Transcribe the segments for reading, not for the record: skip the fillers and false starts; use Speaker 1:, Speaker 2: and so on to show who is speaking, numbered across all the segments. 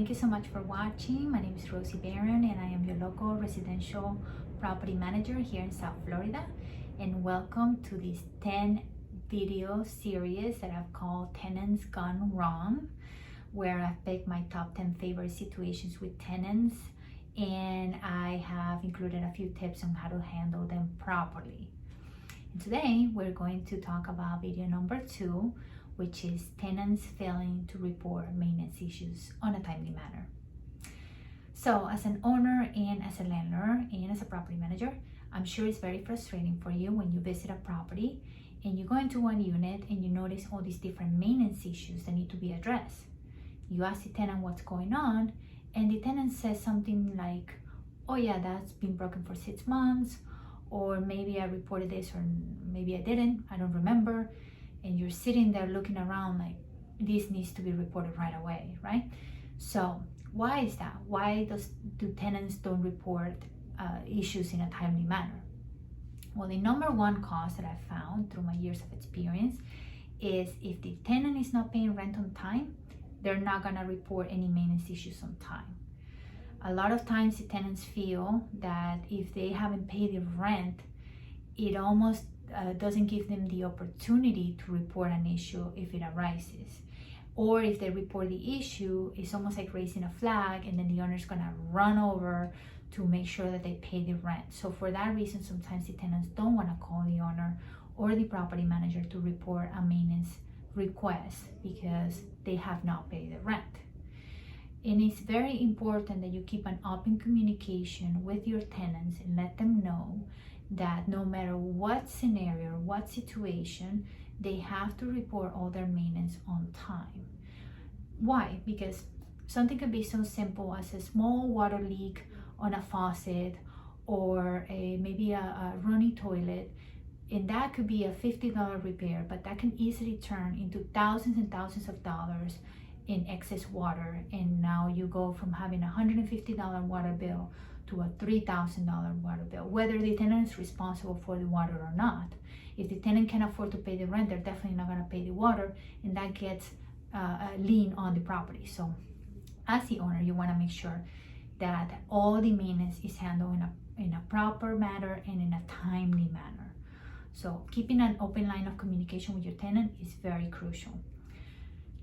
Speaker 1: Thank you so much for watching. My name is Rosie Barron and I am your local residential property manager here in South Florida. And welcome to this 10 video series that I've called Tenants Gone Wrong, where I've picked my top 10 favorite situations with tenants and I have included a few tips on how to handle them properly. And today we're going to talk about video number 2, which is tenants failing to report maintenance issues on a timely manner. So as an owner and as a landlord and as a property manager, I'm sure it's very frustrating for you when you visit a property and you go into one unit and you notice all these different maintenance issues that need to be addressed. You ask the tenant what's going on and the tenant says something like, oh yeah, that's been broken for 6 months, or maybe I reported this or maybe I didn't, I don't remember. And you're sitting there looking around like this needs to be reported right away, right? So why is that? Why do tenants don't report issues in a timely manner? Well, the number one cause that I've found through my years of experience is if the tenant is not paying rent on time, they're not gonna report any maintenance issues on time. A lot of times the tenants feel that if they haven't paid the rent, it almost doesn't give them the opportunity to report an issue if it arises. Or if they report the issue, it's almost like raising a flag and then the owner's gonna run over to make sure that they pay the rent. So for that reason, sometimes the tenants don't wanna call the owner or the property manager to report a maintenance request because they have not paid the rent. And it's very important that you keep an open communication with your tenants and let them know that no matter what scenario, what situation, they have to report all their maintenance on time. Why? Because something could be so simple as a small water leak on a faucet or maybe a runny toilet, and that could be a $50 repair, but that can easily turn into thousands and thousands of dollars in excess water, and now you go from having a $150 water bill to a $3,000 water bill, whether the tenant is responsible for the water or not. If the tenant can afford to pay the rent, they're definitely not going to pay the water, and that gets a lien on the property. So as the owner, you want to make sure that all the maintenance is handled in a proper manner and in a timely manner. So keeping an open line of communication with your tenant is very crucial.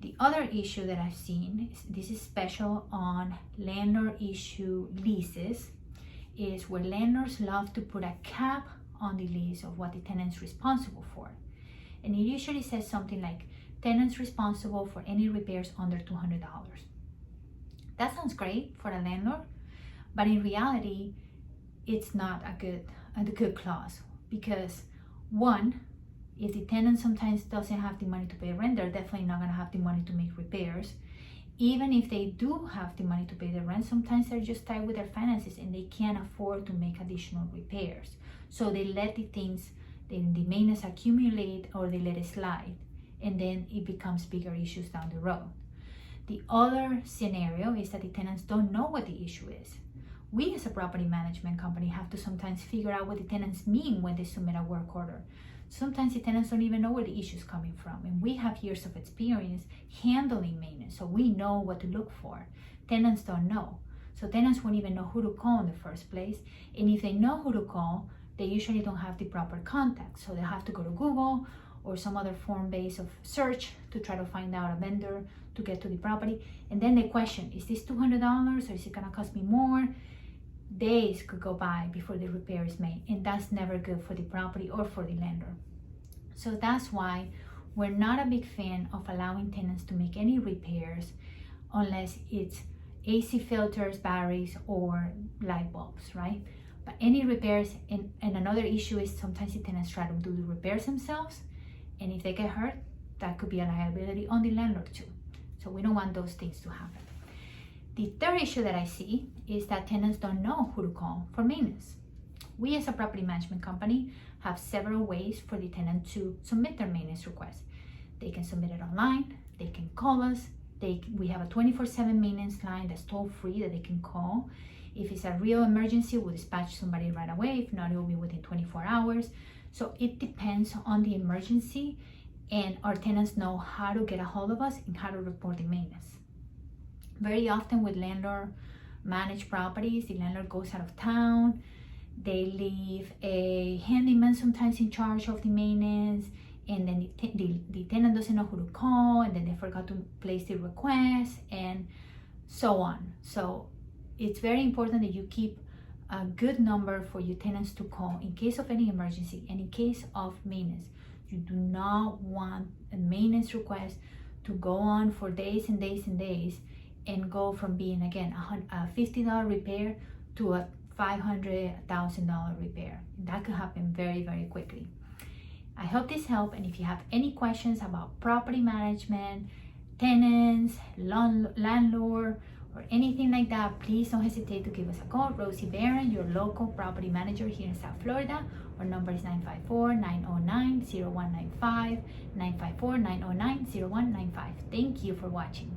Speaker 1: The other issue that I've seen, this is special on landlord issue leases, is where landlords love to put a cap on the lease of what the tenant's responsible for. And it usually says something like, tenant's responsible for any repairs under $200. That sounds great for a landlord, but in reality, it's not a good clause because one, if the tenant sometimes doesn't have the money to pay rent, they're definitely not going to have the money to make repairs. Even if they do have the money to pay the rent, sometimes they're just tied with their finances and they can't afford to make additional repairs. So they let the maintenance accumulate or they let it slide, and then it becomes bigger issues down the road. The other scenario is that the tenants don't know what the issue is. We as a property management company have to sometimes figure out what the tenants mean when they submit a work order. Sometimes the tenants don't even know where the issue is coming from, and we have years of experience handling maintenance, so we know what to look for. Tenants don't know, so tenants won't even know who to call in the first place, and if they know who to call, they usually don't have the proper contact, so they have to go to Google or some other form base of search to try to find out a vendor to get to the property, and then they question, is this $200 or is it gonna cost me more? Days could go by before the repair is made, and that's never good for the property or for the lender. So that's why we're not a big fan of allowing tenants to make any repairs unless it's AC filters, batteries, or light bulbs, right? But any repairs, and another issue is sometimes the tenants try to do the repairs themselves, and if they get hurt, that could be a liability on the landlord too. So we don't want those things to happen. The third issue that I see is that tenants don't know who to call for maintenance. We as a property management company have several ways for the tenant to submit their maintenance request. They can submit it online, they can call us, we have a 24/7 maintenance line that's toll-free that they can call. If it's a real emergency, we'll dispatch somebody right away. If not, it will be within 24 hours. So it depends on the emergency, and our tenants know how to get a hold of us and how to report the maintenance. Very often with landlord managed properties, the landlord goes out of town, they leave a handyman sometimes in charge of the maintenance, and then the tenant doesn't know who to call, and then they forgot to place the request, and so on. So it's very important that you keep a good number for your tenants to call in case of any emergency and in case of maintenance. You do not want a maintenance request to go on for days and days and days and go from being, again, a $50 repair to a $500, $1,000 repair. That could happen very, very quickly. I hope this helped, and if you have any questions about property management, tenants, landlord, or anything like that, please don't hesitate to give us a call. Rosie Barron, your local property manager here in South Florida. Our number is 954-909-0195, 954-909-0195. Thank you for watching.